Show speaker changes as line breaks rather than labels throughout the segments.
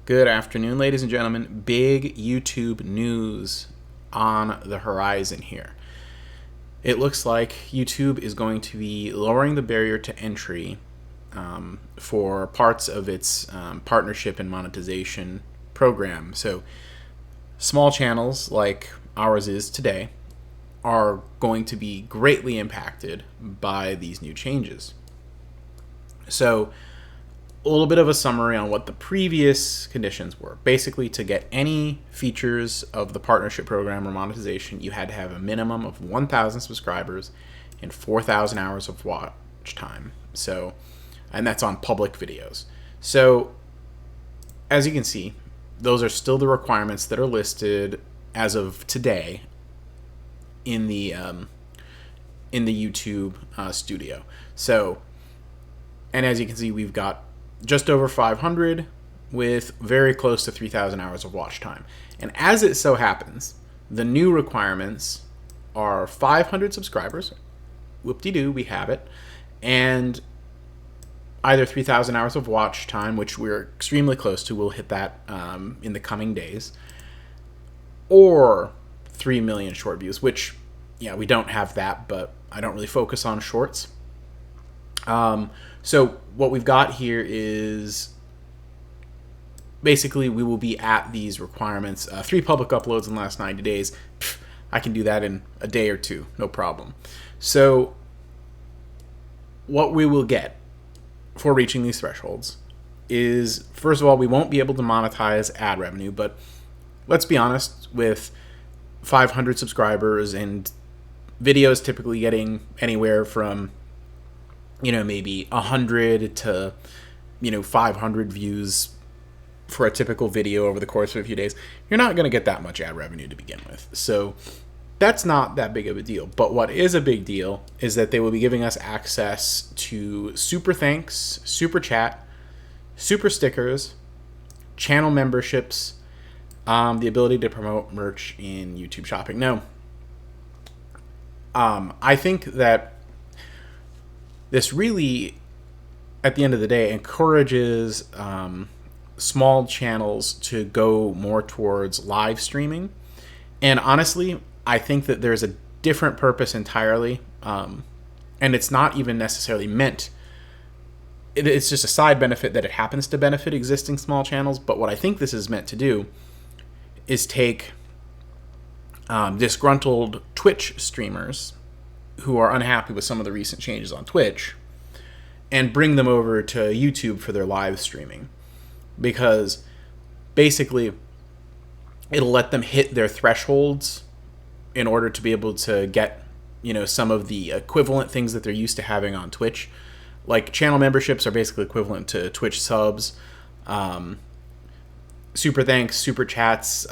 Good afternoon, ladies and gentlemen. Big YouTube news on the horizon here. It looks like YouTube is going to be lowering the barrier to entry for parts of its partnership and monetization program. So, small channels like ours is today are going to be greatly impacted by these new changes. So, a little bit of a summary on what the previous conditions were. Basically, to get any features of the partnership program or monetization, you had to have a minimum of 1,000 subscribers and 4,000 hours of watch time. So, and that's on public videos. So, as you can see, those are still the requirements that are listed as of today in the YouTube studio. So, and as you can see, we've got just over 500 with very close to 3,000 hours of watch time. And as it so happens, the new requirements are 500 subscribers. Whoop-de-doo, we have it. And either 3,000 hours of watch time, which we're extremely close to. We'll hit that in the coming days. Or 3 million short views, which, yeah, we don't have that, but I don't really focus on shorts. So what we've got here is basically we will be at these requirements. 3 public uploads in the last 90 days. I can do that in a day or two, no problem. So what we will get for reaching these thresholds is, first of all, we won't be able to monetize ad revenue, but let's be honest, with 500 subscribers and videos typically getting anywhere from maybe 100 to 500 views for a typical video over the course of a few days, you're not going to get that much ad revenue to begin with. So that's not that big of a deal. But what is a big deal is that they will be giving us access to super thanks, super chat, super stickers, channel memberships, the ability to promote merch in YouTube shopping. Now, I think that this really, at the end of the day, encourages small channels to go more towards live streaming. And honestly, I think that there's a different purpose entirely. And it's not even necessarily meant. It's just a side benefit that it happens to benefit existing small channels. But what I think this is meant to do is take disgruntled Twitch streamers who are unhappy with some of the recent changes on Twitch and bring them over to YouTube for their live streaming, because basically it'll let them hit their thresholds in order to be able to get some of the equivalent things that they're used to having on Twitch. Like, channel memberships are basically equivalent to Twitch subs. Super thanks, super chats,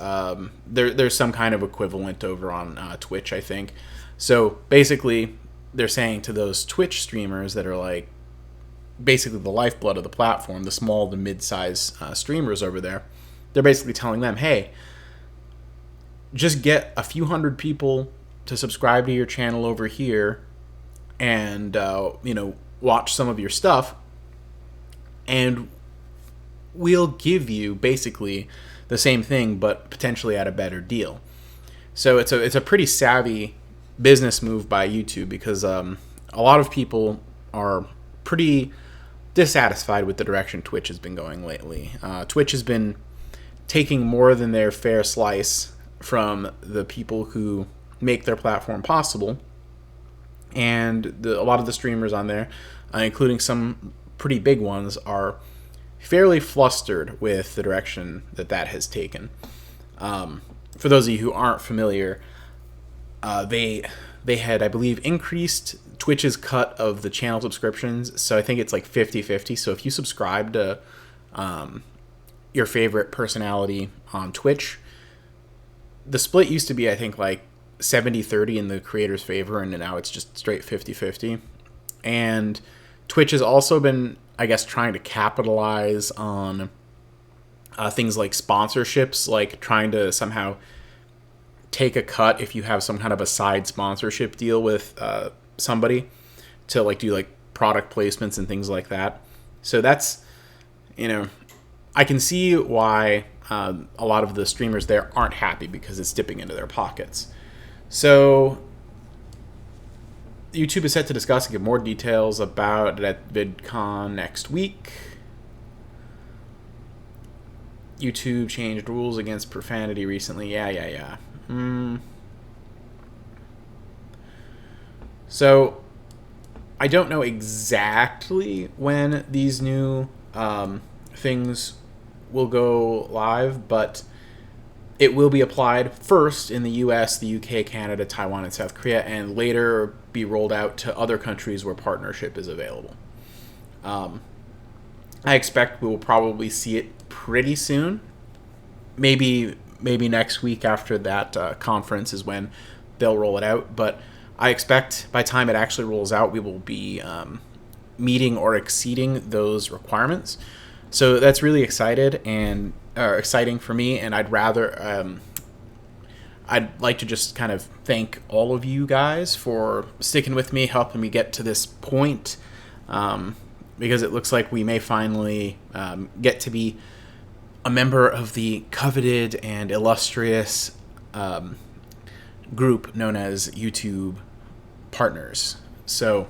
there's some kind of equivalent over on Twitch, I think. So basically, they're saying to those Twitch streamers that are like basically the lifeblood of the platform, the small to mid-size streamers over there, they're basically telling them, hey, just get a few hundred people to subscribe to your channel over here and watch some of your stuff, and we'll give you basically the same thing but potentially at a better deal. So it's a pretty savvy business move by YouTube, because a lot of people are pretty dissatisfied with the direction Twitch has been going lately. Twitch has been taking more than their fair slice from the people who make their platform possible, and a lot of the streamers on there, including some pretty big ones, are fairly flustered with the direction that has taken. For those of you who aren't familiar, they had, I believe, increased Twitch's cut of the channel subscriptions. So I think it's like 50-50. So if you subscribe to your favorite personality on Twitch, the split used to be, I think, like 70-30 in the creator's favor, and now it's just straight 50-50. And Twitch has also been, I guess, trying to capitalize on things like sponsorships, like trying to somehow take a cut if you have some kind of a side sponsorship deal with somebody to do product placements and things like that. So that's, I can see why a lot of the streamers there aren't happy because it's dipping into their pockets. So YouTube is set to discuss and give more details about it at VidCon next week. YouTube changed rules against profanity recently. Yeah. So I don't know exactly when these new things will go live, but it will be applied first in the US, the UK, Canada, Taiwan, and South Korea, and later be rolled out to other countries where partnership is available. I expect we will probably see it pretty soon. Maybe next week after that conference is when they'll roll it out. But I expect by the time it actually rolls out, we will be meeting or exceeding those requirements. So that's really exciting for me, and I'd like to just kind of thank all of you guys for sticking with me, helping me get to this point, because it looks like we may finally get to be a member of the coveted and illustrious group known as YouTube Partners. So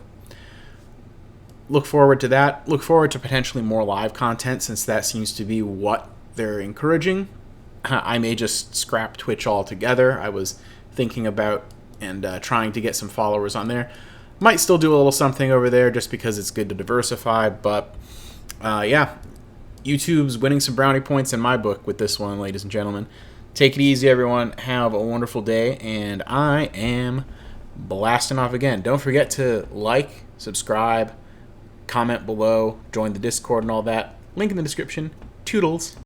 look forward to that. Look forward to potentially more live content, since that seems to be what they're encouraging. I may just scrap Twitch altogether. I was thinking about and trying to get some followers on there. Might still do a little something over there just because it's good to diversify. But yeah, YouTube's winning some brownie points in my book with this one, ladies and gentlemen. Take it easy, everyone. Have a wonderful day. And I am blasting off again. Don't forget to like, subscribe, comment below, join the Discord and all that. Link in the description. Toodles.